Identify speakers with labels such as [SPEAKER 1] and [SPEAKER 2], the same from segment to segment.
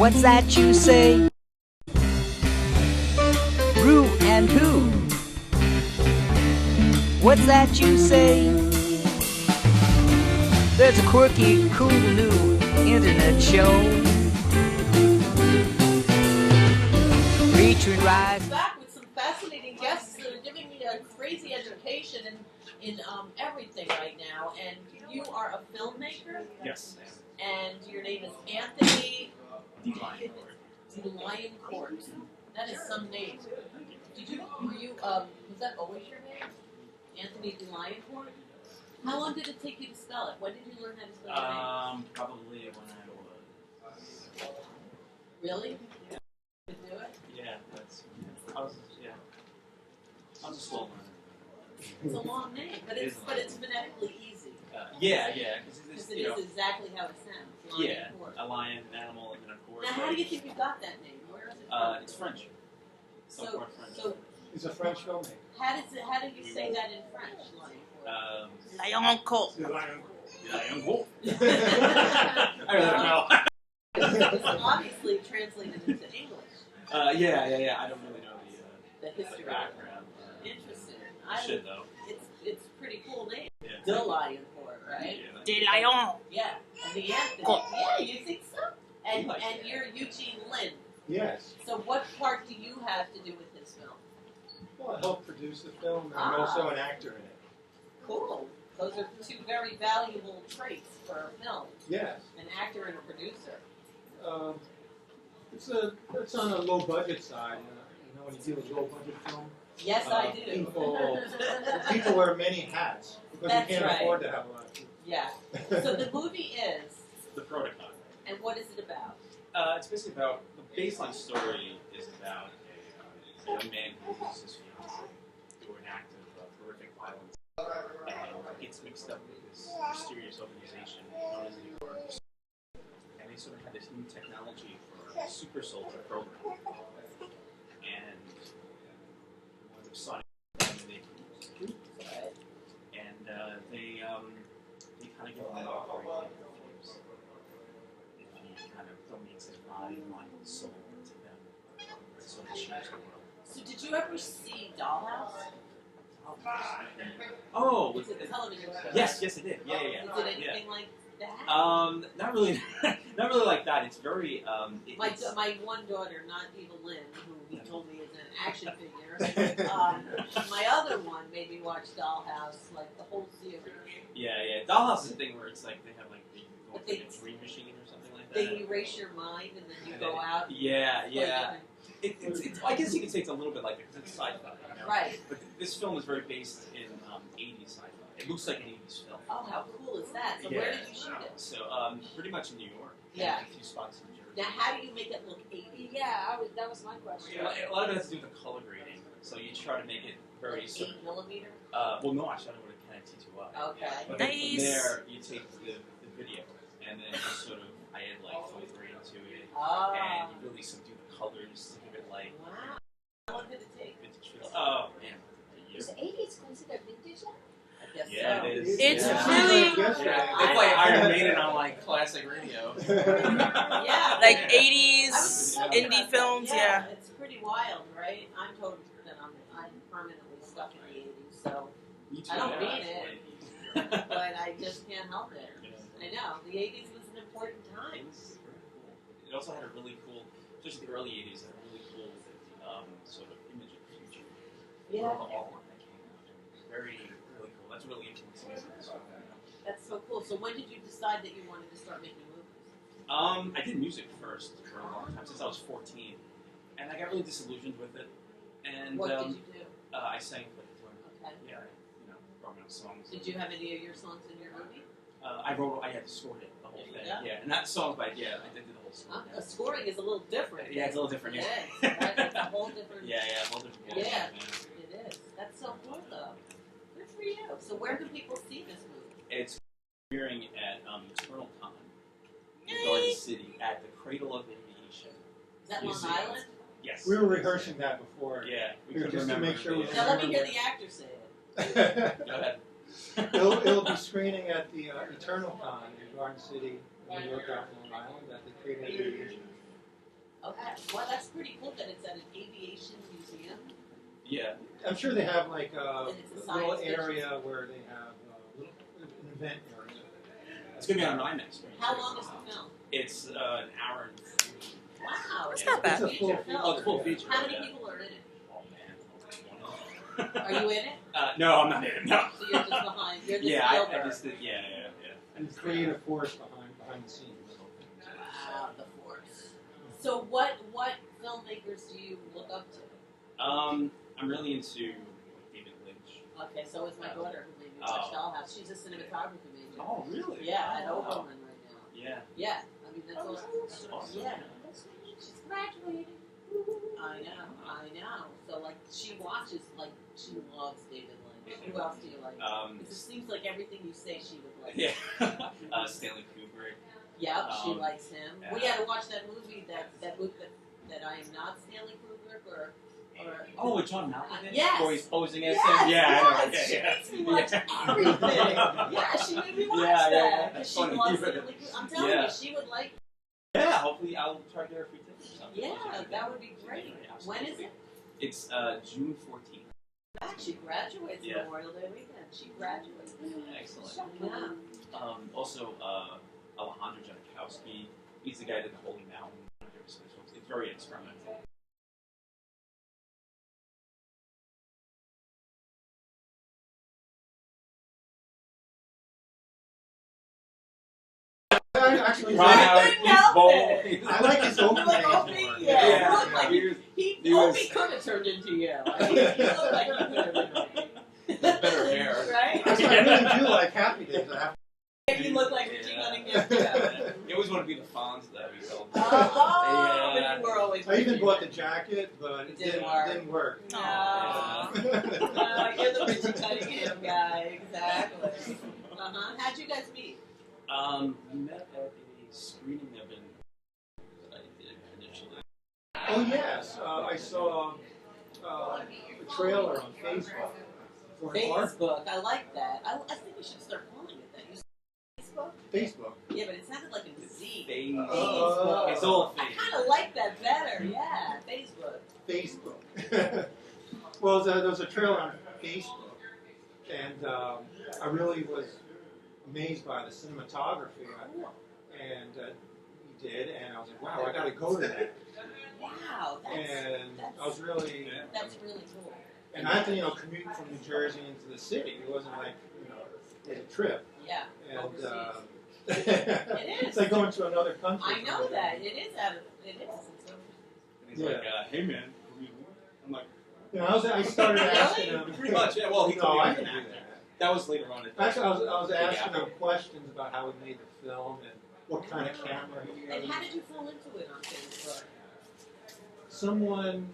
[SPEAKER 1] What's that you say? Roo and who? What's that you say? There's a quirky, cool new internet show featuring rise.
[SPEAKER 2] Back with some fascinating guests that are giving me a crazy education in everything right now. And you are a filmmaker?
[SPEAKER 3] Yes.
[SPEAKER 2] And your name is anThoNy
[SPEAKER 3] LioNCaRt.
[SPEAKER 2] That is some name. Were you, was that always your name? anThoNy LioNCaRt? How long did it take you to spell it? When did you learn how to spell your name?
[SPEAKER 3] Probably when I was.
[SPEAKER 2] Really? Yeah. You could do it?
[SPEAKER 3] Yeah, I was a slow learner.
[SPEAKER 2] It's a long name, but it's phonetically easy.
[SPEAKER 3] Yeah,
[SPEAKER 2] because it is exactly how it sounds.
[SPEAKER 3] Yeah,
[SPEAKER 2] LioNCaRt.
[SPEAKER 3] a lion, an animal, and then a court.
[SPEAKER 2] Now, how do you think you got that name? Where is it from?
[SPEAKER 3] It's French.
[SPEAKER 2] So
[SPEAKER 4] He's a French filmmaker.
[SPEAKER 2] how do you say that in French?
[SPEAKER 1] LioNCaRt.
[SPEAKER 3] LioNCaRt. I don't know.
[SPEAKER 2] It's obviously translated into English.
[SPEAKER 3] Yeah. I don't really know
[SPEAKER 2] The history.
[SPEAKER 3] background.
[SPEAKER 2] Interesting.
[SPEAKER 3] I should though.
[SPEAKER 2] It's a pretty cool name.
[SPEAKER 3] Yeah.
[SPEAKER 2] The LioNCaRt, right?
[SPEAKER 1] De Lion.
[SPEAKER 2] Yeah. And the anThoNy.
[SPEAKER 1] Cool.
[SPEAKER 2] Yeah, you think so? And
[SPEAKER 3] Like
[SPEAKER 2] and
[SPEAKER 3] that.
[SPEAKER 2] you're BrOOkLyN.
[SPEAKER 4] Yes.
[SPEAKER 2] So what part do you have to do with this film?
[SPEAKER 4] Well, I helped produce the film, and I'm also an actor in it.
[SPEAKER 2] Cool. Those are two very valuable traits for a film.
[SPEAKER 4] Yes.
[SPEAKER 2] An actor and a producer.
[SPEAKER 4] It's on a low budget side. When you deal with low budget film,
[SPEAKER 2] Yes, I do.
[SPEAKER 4] people wear many hats because
[SPEAKER 2] That's
[SPEAKER 4] you can't
[SPEAKER 2] right.
[SPEAKER 4] afford to have a lot of people.
[SPEAKER 2] Yeah. So the movie is,
[SPEAKER 3] The prototype.
[SPEAKER 2] and what is it about?
[SPEAKER 3] It's basically about the baseline story is about a young man who loses his fiancée through an act of horrific violence and gets mixed up with this mysterious organization known as eDiTioN. And they sort of had this new technology for a super soldier program. And one of signing and they kind of get along very well. If you kind of don't mix it mind, soul into them, so they change the world.
[SPEAKER 2] So did you ever see Dollhouse?
[SPEAKER 3] Oh,
[SPEAKER 2] It's a television show.
[SPEAKER 3] yes, I did. Yeah.
[SPEAKER 2] Is it anything like that?
[SPEAKER 3] Not really like that. It's very
[SPEAKER 2] My one daughter, not Eva Lynn, who he told me is an action figure. My other one made me watch Dollhouse, like the whole series.
[SPEAKER 3] Yeah. Dollhouse is a thing where it's like they have like a dream machine or something like that.
[SPEAKER 2] They erase your mind and then you go out.
[SPEAKER 3] Yeah. It's I guess you could say it's a little bit like it because it's sci-fi. You know?
[SPEAKER 2] Right.
[SPEAKER 3] But this film is very based in 80s sci-fi. It looks like an 80s film.
[SPEAKER 2] Oh, how cool is that? So where did you shoot it?
[SPEAKER 3] So pretty much in New York.
[SPEAKER 2] Yeah.
[SPEAKER 3] And a few spots in Jersey.
[SPEAKER 2] Now, how do you make it look 80s?
[SPEAKER 5] Yeah, that was my question.
[SPEAKER 3] A lot of it has to do with the color grading. So you try to make it very.
[SPEAKER 2] Like 8 millimeter?
[SPEAKER 3] Well, no, I shot it with a Canon T2i.
[SPEAKER 2] Okay.
[SPEAKER 3] But then from
[SPEAKER 1] Nice.
[SPEAKER 3] there, you take the video, and then you sort of, I add like filter into it,
[SPEAKER 2] Oh.
[SPEAKER 3] and you really subdue the colors to give it like
[SPEAKER 2] Wow. How long did it take?
[SPEAKER 3] vintage feel. Oh man, a year.
[SPEAKER 5] Is 80s considered vintage now?
[SPEAKER 2] I guess
[SPEAKER 3] Yeah,
[SPEAKER 2] so.
[SPEAKER 3] it is.
[SPEAKER 1] It's
[SPEAKER 3] yeah.
[SPEAKER 1] really-
[SPEAKER 3] Yeah. It's like Iron Maiden on like classic radio.
[SPEAKER 2] Yeah.
[SPEAKER 1] Like
[SPEAKER 2] I
[SPEAKER 1] 80s
[SPEAKER 2] was talking
[SPEAKER 1] indie
[SPEAKER 2] about that.
[SPEAKER 1] films, yeah.
[SPEAKER 2] It's pretty wild, right? I'm told that I'm permanently stuck in the 80s, so
[SPEAKER 3] Me too,
[SPEAKER 2] I don't
[SPEAKER 3] yeah,
[SPEAKER 2] mean
[SPEAKER 3] it's
[SPEAKER 2] it. but I just can't help it. I know. The 80s was an important time.
[SPEAKER 3] It also had a really cool, especially the early 80s, had a really cool sort of image of the future.
[SPEAKER 2] Yeah.
[SPEAKER 3] All the artwork that came out. It was really cool. That's really influenced me.
[SPEAKER 2] That's so cool. So when did you decide that you wanted to start making movies?
[SPEAKER 3] I did music first for a long time, since I was 14. And I got really disillusioned with it. And
[SPEAKER 2] What did you do?
[SPEAKER 3] I sang for the
[SPEAKER 2] Okay.
[SPEAKER 3] Yeah, wrote my own songs.
[SPEAKER 2] Did you have any of your songs in your movie?
[SPEAKER 3] I had scored it, the whole thing.
[SPEAKER 2] Yeah.
[SPEAKER 3] Yeah, and that song, but yeah, I did the whole song.
[SPEAKER 2] Scoring is a little different.
[SPEAKER 3] Yeah, it's a little different, yeah.
[SPEAKER 2] Yes, that's a whole different.
[SPEAKER 3] Yeah, a whole different ball
[SPEAKER 2] Yeah.
[SPEAKER 3] game,
[SPEAKER 2] It is. That's so cool, though. Good for you. So where can people see this movie?
[SPEAKER 3] It's premiering at Eternal Con in Garden City at the Cradle of Aviation.
[SPEAKER 2] Is that Long
[SPEAKER 3] Museum.
[SPEAKER 2] Island?
[SPEAKER 3] Yes.
[SPEAKER 4] We were rehearsing that before.
[SPEAKER 3] Yeah, we
[SPEAKER 4] Just
[SPEAKER 3] couldn't
[SPEAKER 4] to
[SPEAKER 3] remember.
[SPEAKER 4] make sure we
[SPEAKER 2] Now let me hear the actor say it.
[SPEAKER 3] Go ahead.
[SPEAKER 4] It'll be screening at the Eternal Con in Garden City, New York, out in Long Island, at the Cradle of Aviation.
[SPEAKER 2] Okay. Well, that's pretty cool that it's at an aviation museum.
[SPEAKER 3] Yeah.
[SPEAKER 4] I'm sure they have like a
[SPEAKER 2] And it's a
[SPEAKER 4] little
[SPEAKER 2] science
[SPEAKER 4] area where they have an event area.
[SPEAKER 3] It's going to be on IMAX screen.
[SPEAKER 2] How long is the film?
[SPEAKER 3] It's an hour and 40.
[SPEAKER 2] Wow.
[SPEAKER 1] It's
[SPEAKER 2] It's
[SPEAKER 1] not
[SPEAKER 2] a
[SPEAKER 1] bad.
[SPEAKER 4] It's a full
[SPEAKER 2] feature film.
[SPEAKER 3] Oh, it's full feature.
[SPEAKER 2] How many
[SPEAKER 3] yeah.
[SPEAKER 2] people are in it?
[SPEAKER 3] Oh, man.
[SPEAKER 2] Are you in it?
[SPEAKER 3] No, I'm not in it. No.
[SPEAKER 2] So you're just behind. You're the
[SPEAKER 3] Yeah,
[SPEAKER 2] Spielberg.
[SPEAKER 3] I just did. Yeah.
[SPEAKER 4] And the creative force behind the scenes.
[SPEAKER 2] Wow, the force. So what filmmakers do you look up to?
[SPEAKER 3] I'm really into David Lynch.
[SPEAKER 2] Okay, so is my daughter who made me watch Dollhouse. She's a cinematography major.
[SPEAKER 3] Oh, really?
[SPEAKER 2] Yeah, at Oberlin right now.
[SPEAKER 3] Yeah.
[SPEAKER 2] Yeah, I mean that's all.
[SPEAKER 3] That's awesome.
[SPEAKER 2] Yeah, she's graduating. I know. So like she watches, like she loves David Lynch. Who else do you like? Because it seems like everything you say she would like.
[SPEAKER 3] Yeah. Stanley Kubrick.
[SPEAKER 2] Yep, she likes him.
[SPEAKER 3] Yeah.
[SPEAKER 2] We had to watch that movie that I am not Stanley Kubrick or
[SPEAKER 3] Oh, with John Malkovich?
[SPEAKER 2] Yes.
[SPEAKER 3] Where he's posing as
[SPEAKER 2] yes,
[SPEAKER 3] him? Yeah,
[SPEAKER 2] yes,
[SPEAKER 3] I know. Yeah,
[SPEAKER 2] she makes me watch everything. Yeah, she made me watch
[SPEAKER 3] Yeah,
[SPEAKER 2] that.
[SPEAKER 3] that's
[SPEAKER 2] She
[SPEAKER 3] funny.
[SPEAKER 2] loves Stanley Kubrick. I'm telling
[SPEAKER 3] Yeah.
[SPEAKER 2] you, she would like.
[SPEAKER 3] Yeah, hopefully I'll try to get her free tickets or something.
[SPEAKER 2] Yeah, that would be great. When is it?
[SPEAKER 3] It's June 14th.
[SPEAKER 2] She graduates
[SPEAKER 3] Yeah.
[SPEAKER 2] Memorial Day weekend. She graduates.
[SPEAKER 3] Excellent.
[SPEAKER 2] Yeah.
[SPEAKER 3] Also, Alejandro Jodorowsky. He's the guy that did the Holy Mountain. It's very experimental.
[SPEAKER 4] Actually,
[SPEAKER 2] Right.
[SPEAKER 3] He's bold.
[SPEAKER 4] I like his opening.
[SPEAKER 2] Like opening,
[SPEAKER 4] more.
[SPEAKER 2] yeah.
[SPEAKER 3] Yeah.
[SPEAKER 2] He looked like
[SPEAKER 3] He was-
[SPEAKER 2] Opie could have turned into you. Like, he looked like he could have.
[SPEAKER 3] Better hair.
[SPEAKER 2] Right?
[SPEAKER 4] Actually, I really do like Happy Days. I have
[SPEAKER 2] You look like Richie Cunningham.
[SPEAKER 4] to.
[SPEAKER 3] You always want to be the Fonz that we called.
[SPEAKER 2] Oh,
[SPEAKER 3] Yeah.
[SPEAKER 2] but you were always.
[SPEAKER 4] I even
[SPEAKER 2] Richie.
[SPEAKER 4] bought the jacket, but it
[SPEAKER 2] Didn't work.
[SPEAKER 4] Didn't work.
[SPEAKER 2] No. No, you're the Richie Cunningham guy, exactly. How'd you guys meet?
[SPEAKER 3] We met at a screening event that I did initially.
[SPEAKER 4] Oh yes, I saw a trailer on Facebook for an art
[SPEAKER 2] Facebook. I like that. I think we should start calling it that. You said Facebook?
[SPEAKER 4] Facebook.
[SPEAKER 2] Yeah, but it sounded like a Z.
[SPEAKER 3] Facebook. It's all
[SPEAKER 2] I
[SPEAKER 3] fake.
[SPEAKER 2] kind of like that better. Yeah, Facebook.
[SPEAKER 4] Facebook. Well, there was a trailer on Facebook, and I really was amazed by the cinematography, and he did, and I was like, wow, I got to go to that.
[SPEAKER 2] Wow,
[SPEAKER 4] And I was really,
[SPEAKER 2] that's really cool.
[SPEAKER 4] and I had to, commute from New Jersey into the city. It wasn't like, it was a trip.
[SPEAKER 2] Yeah,
[SPEAKER 4] And
[SPEAKER 2] overseas.
[SPEAKER 4] it's
[SPEAKER 2] is.
[SPEAKER 4] like going to another country.
[SPEAKER 2] I know that. It is out of. It is. It's overseas.
[SPEAKER 3] And he's like, hey man, I'm like,
[SPEAKER 4] I started asking him.
[SPEAKER 3] pretty much, yeah, well, he told
[SPEAKER 4] No,
[SPEAKER 3] me
[SPEAKER 4] I
[SPEAKER 3] I
[SPEAKER 4] can
[SPEAKER 3] can
[SPEAKER 4] do
[SPEAKER 3] act.
[SPEAKER 4] that.
[SPEAKER 3] That was later on.
[SPEAKER 4] Actually, I was asking him questions about how he made the film and what kind of camera he
[SPEAKER 2] And
[SPEAKER 4] used.
[SPEAKER 2] how did you fall into it on Facebook?
[SPEAKER 4] Someone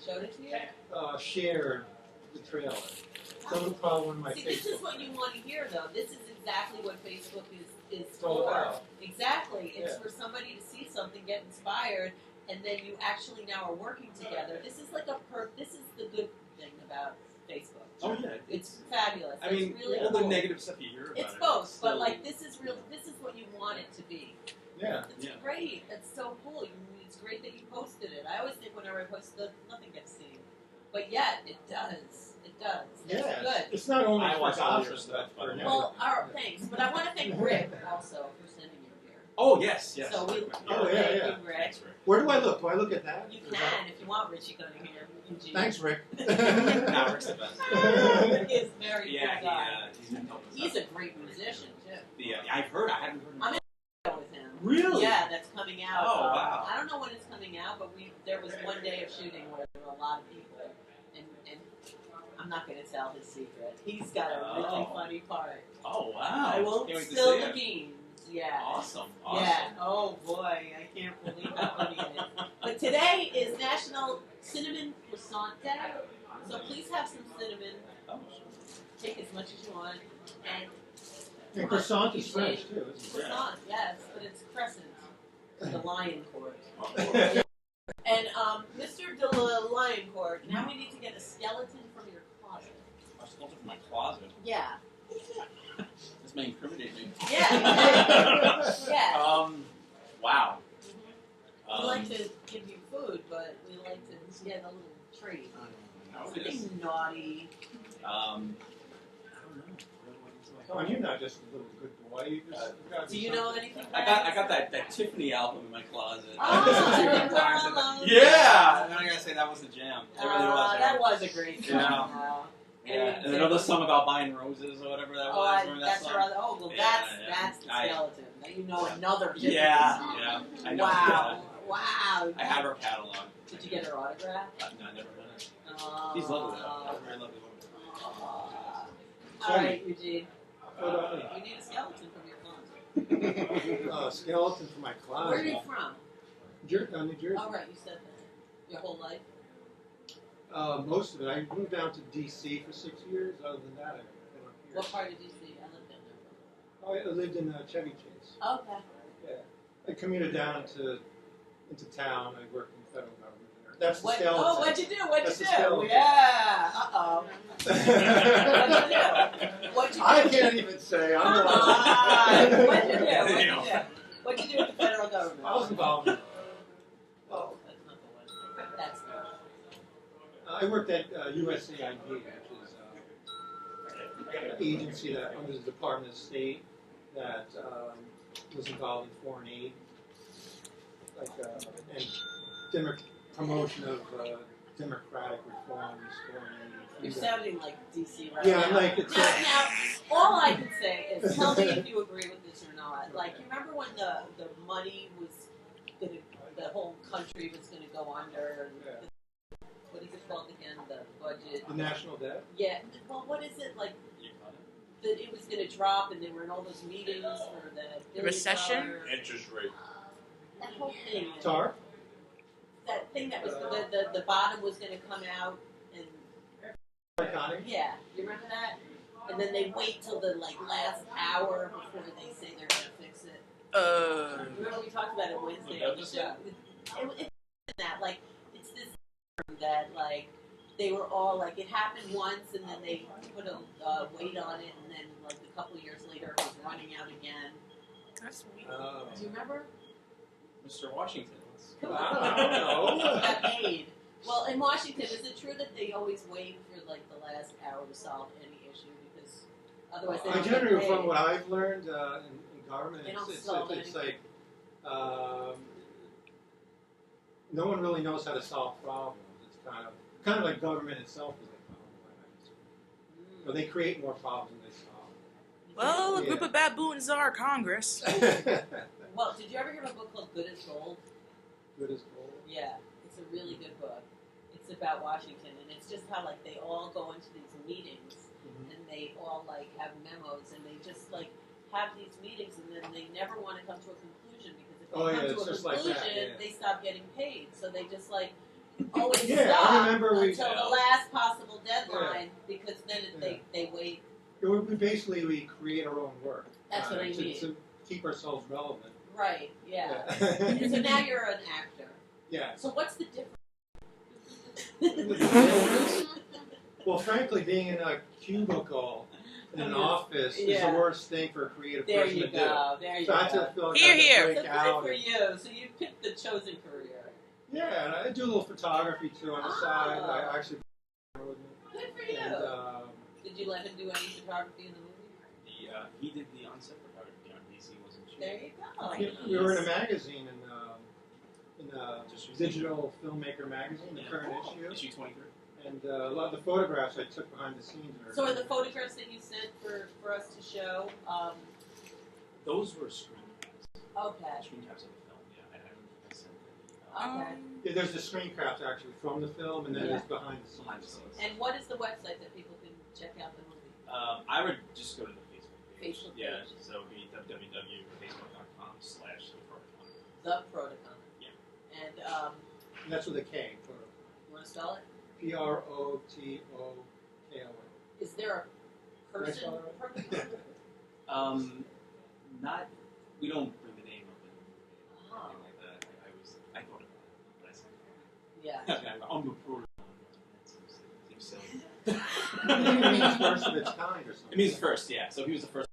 [SPEAKER 2] Showed it to you?
[SPEAKER 4] shared the trailer. Someone probably one of my
[SPEAKER 2] See, this is
[SPEAKER 4] Facebook.
[SPEAKER 2] what you want to hear, though. This is exactly what Facebook is
[SPEAKER 4] all
[SPEAKER 2] for.
[SPEAKER 4] about.
[SPEAKER 2] Exactly. It's
[SPEAKER 4] Yeah.
[SPEAKER 2] for somebody to see something, get inspired, and then you actually now are working together. This is like this is the good thing about Facebook.
[SPEAKER 3] Oh yeah,
[SPEAKER 2] It's fabulous.
[SPEAKER 3] I mean,
[SPEAKER 2] it's really
[SPEAKER 3] all
[SPEAKER 2] cool.
[SPEAKER 3] the negative stuff you hear about
[SPEAKER 2] It's
[SPEAKER 3] it.
[SPEAKER 2] both, but
[SPEAKER 3] still-
[SPEAKER 2] like this is what you want it to be.
[SPEAKER 4] Yeah.
[SPEAKER 2] It's great. It's so cool. It's great that you posted it. I always think whenever I post stuff, nothing gets seen, but yet it does. It does.
[SPEAKER 4] Yeah.
[SPEAKER 2] It's good.
[SPEAKER 4] It's not only
[SPEAKER 3] I
[SPEAKER 4] for
[SPEAKER 3] watch all your
[SPEAKER 4] gossip,
[SPEAKER 3] stuff,
[SPEAKER 4] but for
[SPEAKER 3] by the way.
[SPEAKER 2] Well, thanks. But I want to thank Rick also for sending you here.
[SPEAKER 3] Oh yes, yes.
[SPEAKER 2] So we
[SPEAKER 4] Oh, yeah,
[SPEAKER 2] thank
[SPEAKER 4] yeah.
[SPEAKER 2] you, Rick.
[SPEAKER 3] Thanks, Rick.
[SPEAKER 4] Where do I look? Do I look at that?
[SPEAKER 2] You
[SPEAKER 4] Is
[SPEAKER 2] can if you want Richie Cunningham. Eugene.
[SPEAKER 4] Thanks, Rick.
[SPEAKER 3] Nah, Rick's the best.
[SPEAKER 2] Rick is a very
[SPEAKER 3] Yeah,
[SPEAKER 2] cool guy.
[SPEAKER 3] he's been helping us
[SPEAKER 2] He's
[SPEAKER 3] out.
[SPEAKER 2] a great musician too.
[SPEAKER 3] Yeah, I've heard. I haven't heard.
[SPEAKER 2] I'm in with him.
[SPEAKER 3] Really?
[SPEAKER 2] Yeah, that's coming out.
[SPEAKER 3] Oh, wow.
[SPEAKER 2] I don't know when it's coming out, but there was one day of shooting where there were a lot of people, and I'm not going to tell his secret. He's got a really
[SPEAKER 3] Oh.
[SPEAKER 2] funny part.
[SPEAKER 3] Oh wow!
[SPEAKER 2] I won't
[SPEAKER 3] Can't wait to
[SPEAKER 2] spill
[SPEAKER 3] see
[SPEAKER 2] the
[SPEAKER 3] it.
[SPEAKER 2] beans. Yeah.
[SPEAKER 3] Awesome.
[SPEAKER 2] Yeah. Oh boy, I can't believe how funny it is. But today is National Cinnamon Croissant Day, so please have some cinnamon.
[SPEAKER 3] Oh,
[SPEAKER 2] Take as much as you want, and
[SPEAKER 4] And croissant is French, too, isn't it?
[SPEAKER 2] croissant, yes, but it's crescent, the LionCaRt.
[SPEAKER 3] sure.
[SPEAKER 2] And Mr. de LionCaRt, now we need to get a skeleton from your closet.
[SPEAKER 3] I was looking for my closet.
[SPEAKER 2] Yeah.
[SPEAKER 3] This may incriminate me.
[SPEAKER 2] Yeah. Yeah.
[SPEAKER 3] Wow.
[SPEAKER 2] You like to food, but we like to get a little treat.
[SPEAKER 3] Nowadays,
[SPEAKER 2] Something naughty.
[SPEAKER 3] I don't know.
[SPEAKER 4] Oh, and you're not just a little good boy. You just,
[SPEAKER 2] Do you know anything?
[SPEAKER 3] I got that Tiffany album in my closet.
[SPEAKER 2] Oh,
[SPEAKER 3] yeah, and then I gotta say that was the jam. It really was.
[SPEAKER 2] That was a great song.
[SPEAKER 3] Yeah. Yeah, and another song about buying roses or whatever that was. Remember that
[SPEAKER 2] That's
[SPEAKER 3] song?
[SPEAKER 2] right. Oh, well, that's the skeleton. Now you know another. Tiffany song.
[SPEAKER 3] Yeah. I know.
[SPEAKER 2] Wow.
[SPEAKER 3] I have her catalog.
[SPEAKER 2] Did you get her autograph?
[SPEAKER 3] No, I never met her. She's lovely though. She's a very lovely woman.
[SPEAKER 2] All right, Eugene.
[SPEAKER 4] What about me?
[SPEAKER 2] You need a skeleton from your closet.
[SPEAKER 4] Skeleton for my closet.
[SPEAKER 2] Where are you from?
[SPEAKER 4] New Jersey.
[SPEAKER 2] Oh, right, you said that. Your whole life?
[SPEAKER 4] Most of it. I moved down to D.C. for 6 years. Other than that, I've been up here.
[SPEAKER 2] What part of D.C.? I lived down there.
[SPEAKER 4] Oh, I lived in Chevy Chase.
[SPEAKER 2] Okay.
[SPEAKER 4] Yeah. I commuted down into town. I worked in the federal government there. That's the skeleton.
[SPEAKER 2] Oh, what'd you do? What'd
[SPEAKER 4] That's
[SPEAKER 2] you
[SPEAKER 4] the
[SPEAKER 2] do?
[SPEAKER 4] skeleton.
[SPEAKER 2] Yeah. Uh-oh. What'd you do?
[SPEAKER 4] I can't even say. I'm
[SPEAKER 2] Come
[SPEAKER 4] the
[SPEAKER 2] on.
[SPEAKER 4] one.
[SPEAKER 2] What'd you do? What'd you do with the federal government?
[SPEAKER 4] I was involved in
[SPEAKER 2] Oh, that's not the one. That's not.
[SPEAKER 4] I worked at USAID, which is an agency that under the Department of State that was involved in foreign aid, like and promotion of democratic reforms, foreign aid.
[SPEAKER 2] You're sounding like DC right
[SPEAKER 4] Yeah,
[SPEAKER 2] now.
[SPEAKER 4] I'm like it's.
[SPEAKER 2] Now, all I can say is, tell me if you agree with this or not. Like, you remember when the money was gonna, the whole country was gonna go under. What is it called again? The budget.
[SPEAKER 4] The national debt.
[SPEAKER 2] Yeah. Well, what is it like? That it was going to drop, and they were in all those meetings for the
[SPEAKER 6] recession?
[SPEAKER 3] Interest rate.
[SPEAKER 2] That whole thing.
[SPEAKER 4] TARP.
[SPEAKER 2] That thing that was the bottom was going to come out, and
[SPEAKER 4] Economy.
[SPEAKER 2] yeah, you remember that? And then they wait till the last hour before they say they're going to fix it. Remember we talked about it Wednesday on the show. It's that it's this that they were all it happened once, and then they put a weight on it, and then a couple of years later it was running out again.
[SPEAKER 6] That's weird.
[SPEAKER 2] Do you remember?
[SPEAKER 3] Mr. Washington.
[SPEAKER 2] Come
[SPEAKER 4] I
[SPEAKER 2] on.
[SPEAKER 4] don't know.
[SPEAKER 2] Got paid. Well, in Washington, is it true that they always wait for the last hour to solve any issue because otherwise they don't get
[SPEAKER 4] Generally,
[SPEAKER 2] paid?
[SPEAKER 4] from what I've learned in government,
[SPEAKER 2] They don't
[SPEAKER 4] it's
[SPEAKER 2] solve
[SPEAKER 4] like no one really knows how to solve problems. It's kind of like government itself is a problem. So they create more problems than they solve.
[SPEAKER 6] Well, a group of baboons are Congress.
[SPEAKER 2] Well, did you ever hear of a book called Good as Gold?
[SPEAKER 4] Good as gold.
[SPEAKER 2] Yeah, it's a really good book. It's about Washington, and it's just how they all go into these meetings, and they all have memos, and they just have these meetings, and then they never want to come to a conclusion because if they come to a conclusion, they stop getting paid. So they just always stop
[SPEAKER 4] I remember
[SPEAKER 2] until the last possible deadline because then they wait.
[SPEAKER 4] We basically create our own work.
[SPEAKER 2] That's what I mean.
[SPEAKER 4] To keep ourselves relevant.
[SPEAKER 2] Right. Yeah. And so now you're an actor.
[SPEAKER 4] Yeah.
[SPEAKER 2] So what's the difference?
[SPEAKER 4] Well, frankly, being in a cubicle in an office is the worst thing for a creative
[SPEAKER 2] There
[SPEAKER 4] person
[SPEAKER 2] you
[SPEAKER 4] to
[SPEAKER 2] go.
[SPEAKER 4] do.
[SPEAKER 2] There you
[SPEAKER 4] So I
[SPEAKER 2] go.
[SPEAKER 4] have to feel like
[SPEAKER 6] Here,
[SPEAKER 4] I have
[SPEAKER 6] here.
[SPEAKER 4] to
[SPEAKER 2] So
[SPEAKER 4] break out.
[SPEAKER 2] good for you. So you picked the chosen career.
[SPEAKER 4] Yeah, and I do a little photography too on the side. I actually with me.
[SPEAKER 2] Good for you.
[SPEAKER 4] And,
[SPEAKER 2] Did you let him do any photography in the movie?
[SPEAKER 3] He did the on-set photography on DC, wasn't she?
[SPEAKER 2] There you go.
[SPEAKER 4] we were in a magazine in digital filmmaker magazine, the current issue.
[SPEAKER 3] Issue 23.
[SPEAKER 4] And a lot of the photographs I took behind the scenes.
[SPEAKER 2] So are the photographs that you sent for us to show?
[SPEAKER 3] Those were screen caps.
[SPEAKER 2] Okay.
[SPEAKER 3] Screen caps of the film, yeah. I don't think I sent
[SPEAKER 2] Okay.
[SPEAKER 4] Yeah, there's the screen caps actually from the film, and then there's behind the scenes.
[SPEAKER 3] behind the scenes.
[SPEAKER 2] And what is the website that people can check out the movie?
[SPEAKER 3] I would just go to the Facebook page.
[SPEAKER 2] Facebook
[SPEAKER 3] Yeah,
[SPEAKER 2] page.
[SPEAKER 3] so it would be www.facebook.com/theprotocon.
[SPEAKER 2] The Protocon.
[SPEAKER 3] Yeah.
[SPEAKER 2] And
[SPEAKER 4] And that's with a K.
[SPEAKER 2] you want to spell it?
[SPEAKER 4] PROTOKON.
[SPEAKER 2] Is there a person?
[SPEAKER 4] Can I spell
[SPEAKER 2] Protocon?
[SPEAKER 3] Not, we don't bring the name up and
[SPEAKER 2] Oh.
[SPEAKER 3] anything like that. I thought about it, but I said,
[SPEAKER 2] Yeah.
[SPEAKER 3] I'm the protocol. That seems silly.
[SPEAKER 4] It means first of its kind or something.
[SPEAKER 3] It means first, yeah. So he was the first.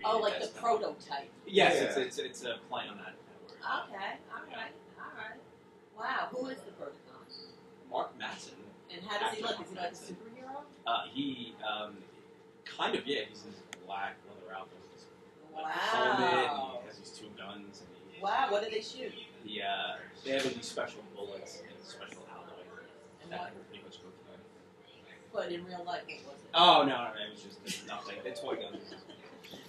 [SPEAKER 2] Oh, like the prototype.
[SPEAKER 3] Yes,
[SPEAKER 4] Yeah.
[SPEAKER 3] it's a play on that word.
[SPEAKER 2] Okay. All right. Wow, who is the protocol?
[SPEAKER 3] Mark Matson.
[SPEAKER 2] And how does he look? Is he like a superhero?
[SPEAKER 3] He kind of, yeah. He's in his black leather outfit.
[SPEAKER 2] Wow.
[SPEAKER 3] Helmet, and he has these two guns. And
[SPEAKER 2] Wow, what do they shoot?
[SPEAKER 3] they have these special bullets and special alloy that can pretty much go through.
[SPEAKER 2] But in real life, what was it?
[SPEAKER 3] Oh no, it was just nothing. The toy guns.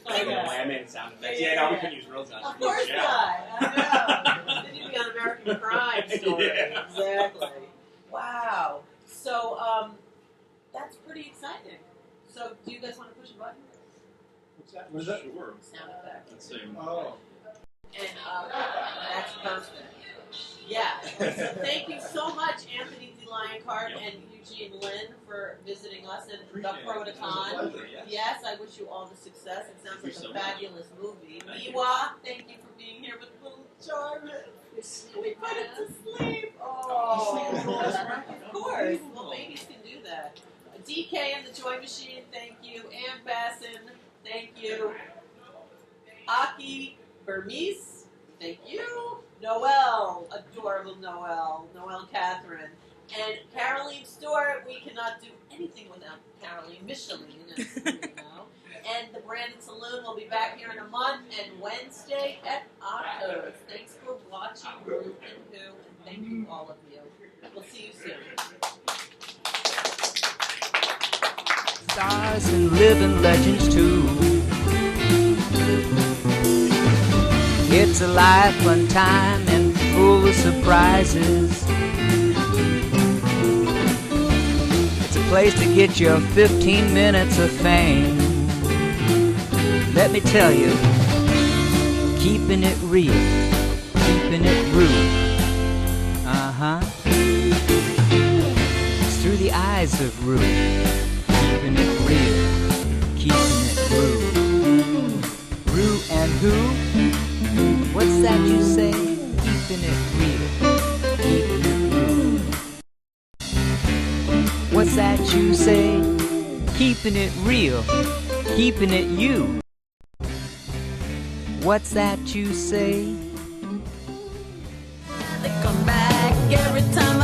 [SPEAKER 3] Like the laminate sound effects. Yeah, no, we couldn't use real guns.
[SPEAKER 2] Of course not. I know. Then you'd be on American Crime Story.
[SPEAKER 3] Yeah.
[SPEAKER 2] Exactly. Wow. So, that's pretty exciting. So, do you guys want to push a button?
[SPEAKER 4] What's that? What is that?
[SPEAKER 3] Sure.
[SPEAKER 2] Sound effect.
[SPEAKER 3] Let's see.
[SPEAKER 4] Oh.
[SPEAKER 2] And that's perfect. Yeah. So thank you so much, Anthony LioNCaRt and Eugene Lynn, for visiting us at the BrOOkLyN. Yes, I wish you all the success. It sounds like a fabulous movie. Miwa, thank you for being here with little Jarvis. We put it to sleep. Oh, of course. Well, babies can do that. DK and the Joy Machine, thank you. Ann Bassin, thank you. Aki Burmese, thank you. Noelle, adorable Noelle. Noelle Catherine. And Caroline Stewart, we cannot do anything without Caroline. Micheline, as you know. And the Brandon Saloon will be back here in a month and Wednesday at Otto's. Thanks for watching BrOOkLyN, and thank you all of you. We'll see you soon.
[SPEAKER 1] Stars and living legends too. It's a life, fun time, and full of surprises. It's a place to get your 15 minutes of fame. Let me tell you, keeping it real, keeping it rude. It's through the eyes of Rue, keeping it real, keeping it rude. Rue and who? What's that you say? Keeping it real, keeping it rude. What's that you say? Keeping it real, keeping it you. What's that you say?
[SPEAKER 2] They come back every time